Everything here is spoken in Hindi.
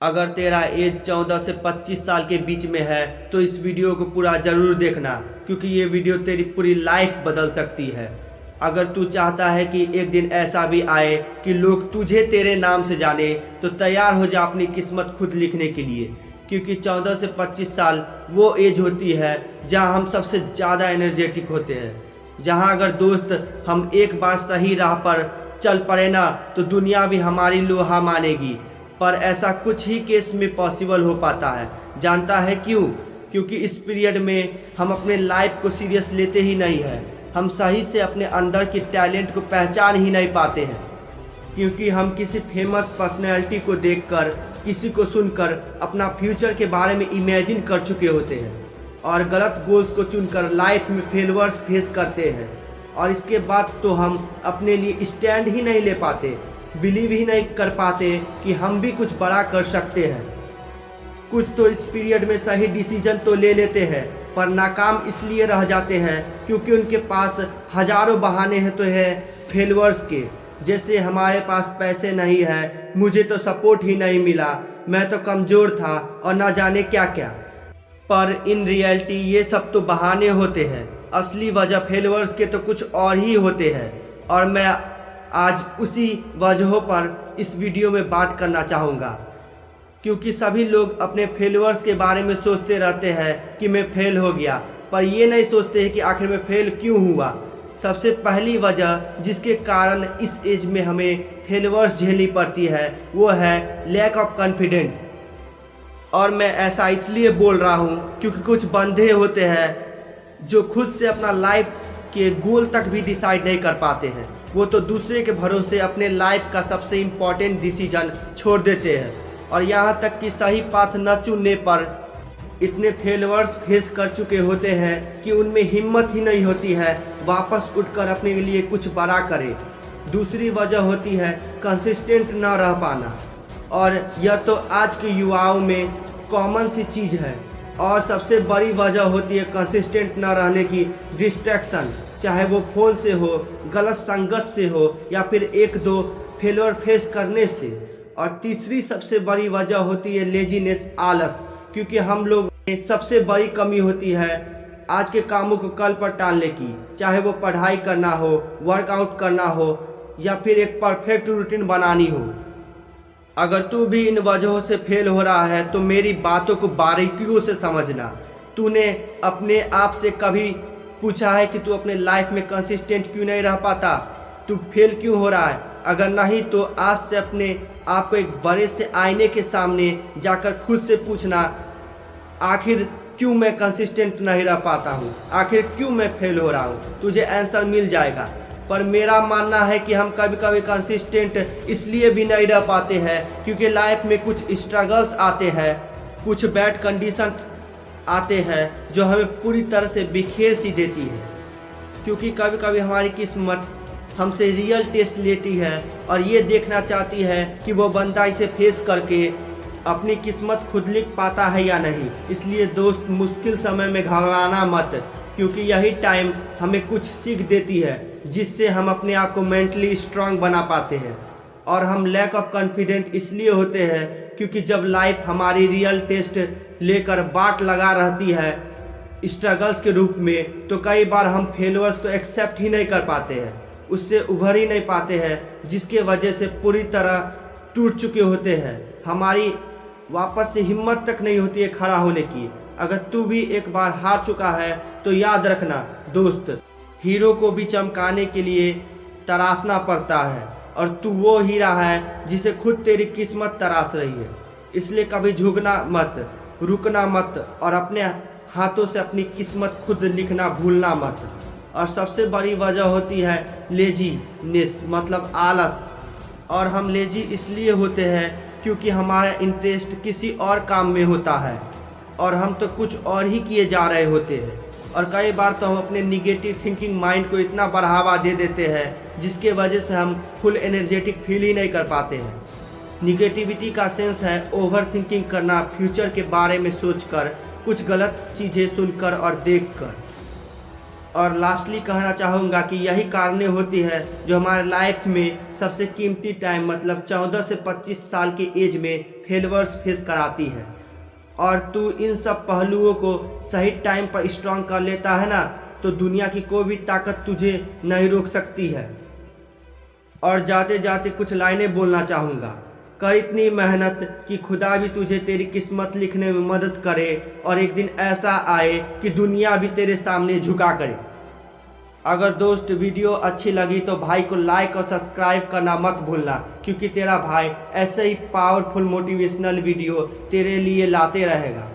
अगर तेरा एज 14 से 25 साल के बीच में है तो इस वीडियो को पूरा ज़रूर देखना, क्योंकि ये वीडियो तेरी पूरी लाइफ बदल सकती है। अगर तू चाहता है कि एक दिन ऐसा भी आए कि लोग तुझे तेरे नाम से जाने, तो तैयार हो जा अपनी किस्मत खुद लिखने के लिए, क्योंकि 14 से 25 साल वो एज होती है जहां हम सबसे ज़्यादा एनर्जेटिक होते हैं, जहां अगर दोस्त हम एक बार सही राह पर चल पड़े ना तो दुनिया भी हमारी लोहा मानेगी। पर ऐसा कुछ ही केस में पॉसिबल हो पाता है। जानता है क्यों? क्योंकि इस पीरियड में हम अपने लाइफ को सीरियस लेते ही नहीं है। हम सही से अपने अंदर के टैलेंट को पहचान ही नहीं पाते हैं, क्योंकि हम किसी फेमस पर्सनैलिटी को देखकर, किसी को सुनकर अपना फ्यूचर के बारे में इमेजिन कर चुके होते हैं और गलत गोल्स को चुनकर लाइफ में फेलियर्स फेस करते हैं। और इसके बाद तो हम अपने लिए स्टैंड ही नहीं ले पाते, बिलीव ही नहीं कर पाते कि हम भी कुछ बड़ा कर सकते हैं। कुछ तो इस पीरियड में सही डिसीजन तो ले लेते हैं, पर नाकाम इसलिए रह जाते हैं क्योंकि उनके पास हजारों बहाने हैं तो है फेलियर्स के, जैसे हमारे पास पैसे नहीं है, मुझे तो सपोर्ट ही नहीं मिला, मैं तो कमज़ोर था और ना जाने क्या क्या। पर इन रियलिटी ये सब तो बहाने होते हैं, असली वजह फेलियर्स के तो कुछ और ही होते हैं। और मैं आज उसी वजहों पर इस वीडियो में बात करना चाहूँगा, क्योंकि सभी लोग अपने फेलियर्स के बारे में सोचते रहते हैं कि मैं फेल हो गया, पर ये नहीं सोचते हैं कि आखिर में फेल क्यों हुआ। सबसे पहली वजह जिसके कारण इस एज में हमें फेलियर्स झेलनी पड़ती है वो है लैक ऑफ कॉन्फिडेंस। और मैं ऐसा इसलिए बोल रहा हूँ क्योंकि कुछ बंदे होते हैं जो खुद से अपना लाइफ के गोल तक भी डिसाइड नहीं कर पाते हैं, वो तो दूसरे के भरोसे अपने लाइफ का सबसे इम्पॉर्टेंट डिसीजन छोड़ देते हैं। और यहाँ तक कि सही पाथ न चुनने पर इतने फेलियर्स फेस कर चुके होते हैं कि उनमें हिम्मत ही नहीं होती है वापस उठकर अपने लिए कुछ बड़ा करे। दूसरी वजह होती है कंसिस्टेंट न रह पाना, और यह तो आज के युवाओं में कॉमन सी चीज़ है। और सबसे बड़ी वजह होती है कंसिस्टेंट न रहने की डिस्ट्रैक्शन, चाहे वो फ़ोन से हो, गलत संगत से हो, या फिर एक दो फेलियर फेस करने से। और तीसरी सबसे बड़ी वजह होती है लेजीनेस, आलस, क्योंकि हम लोग में सबसे बड़ी कमी होती है आज के कामों को कल पर टालने की, चाहे वो पढ़ाई करना हो, वर्कआउट करना हो, या फिर एक परफेक्ट रूटीन बनानी हो। अगर तू भी इन वजहों से फेल हो रहा है तो मेरी बातों को बारीकियों से समझना। तूने अपने आप से कभी पूछा है कि तू अपने लाइफ में कंसिस्टेंट क्यों नहीं रह पाता? तू फेल क्यों हो रहा है? अगर नहीं तो आज से अपने आप को एक बड़े से आईने के सामने जाकर खुद से पूछना, आखिर क्यों मैं कंसिस्टेंट नहीं रह पाता हूँ, आखिर क्यों मैं फेल हो रहा हूँ? तुझे आंसर मिल जाएगा। पर मेरा मानना है कि हम कभी कभी कंसिस्टेंट इसलिए भी नहीं रह पाते हैं क्योंकि लाइफ में कुछ स्ट्रगल्स आते हैं, कुछ बैड कंडीशन आते हैं जो हमें पूरी तरह से बिखेर सी देती है। क्योंकि कभी कभी हमारी किस्मत हमसे रियल टेस्ट लेती है और ये देखना चाहती है कि वो बंदा इसे फेस करके अपनी किस्मत खुद लिख पाता है या नहीं। इसलिए दोस्त, मुश्किल समय में घबराना मत, क्योंकि यही टाइम हमें कुछ सीख देती है जिससे हम अपने आप को मेंटली स्ट्रांग बना पाते हैं। और हम लैक ऑफ कॉन्फिडेंट इसलिए होते हैं क्योंकि जब लाइफ हमारी रियल टेस्ट लेकर बाट लगा रहती है स्ट्रगल्स के रूप में, तो कई बार हम फेलियर्स को एक्सेप्ट ही नहीं कर पाते हैं, उससे उभर ही नहीं पाते हैं, जिसके वजह से पूरी तरह टूट चुके होते हैं। हमारी वापस से हिम्मत तक नहीं होती है खड़ा होने की। अगर तू भी एक बार हार चुका है तो याद रखना दोस्त, हीरो को भी चमकाने के लिए तराशना पड़ता है, और तू वो हीरा है जिसे खुद तेरी किस्मत तराश रही है। इसलिए कभी झुकना मत, रुकना मत, और अपने हाथों से अपनी किस्मत खुद लिखना भूलना मत। और सबसे बड़ी वजह होती है लेजीनेस, मतलब आलस। और हम लेजी इसलिए होते हैं क्योंकि हमारा इंटरेस्ट किसी और काम में होता है और हम तो कुछ और ही किए जा रहे होते हैं। और कई बार तो हम अपने निगेटिव थिंकिंग माइंड को इतना बढ़ावा दे देते हैं जिसके वजह से हम फुल एनर्जेटिक फील ही नहीं कर पाते हैं। निगेटिविटी का सेंस है ओवर थिंकिंग करना, फ्यूचर के बारे में सोचकर, कुछ गलत चीज़ें सुनकर और देखकर। और लास्टली कहना चाहूँगा कि यही कारणें होती है जो हमारे लाइफ में सबसे कीमती टाइम मतलब 14 से 25 साल के एज में फेलियर्स फेस कराती है। और तू इन सब पहलुओं को सही टाइम पर स्ट्रॉन्ग कर लेता है ना, तो दुनिया की कोई भी ताकत तुझे नहीं रोक सकती है। और जाते जाते कुछ लाइनें बोलना चाहूँगा। कर इतनी मेहनत कि खुदा भी तुझे तेरी किस्मत लिखने में मदद करे और एक दिन ऐसा आए कि दुनिया भी तेरे सामने झुका करे। अगर दोस्त वीडियो अच्छी लगी तो भाई को लाइक और सब्सक्राइब करना मत भूलना, क्योंकि तेरा भाई ऐसे ही पावरफुल मोटिवेशनल वीडियो तेरे लिए लाते रहेगा।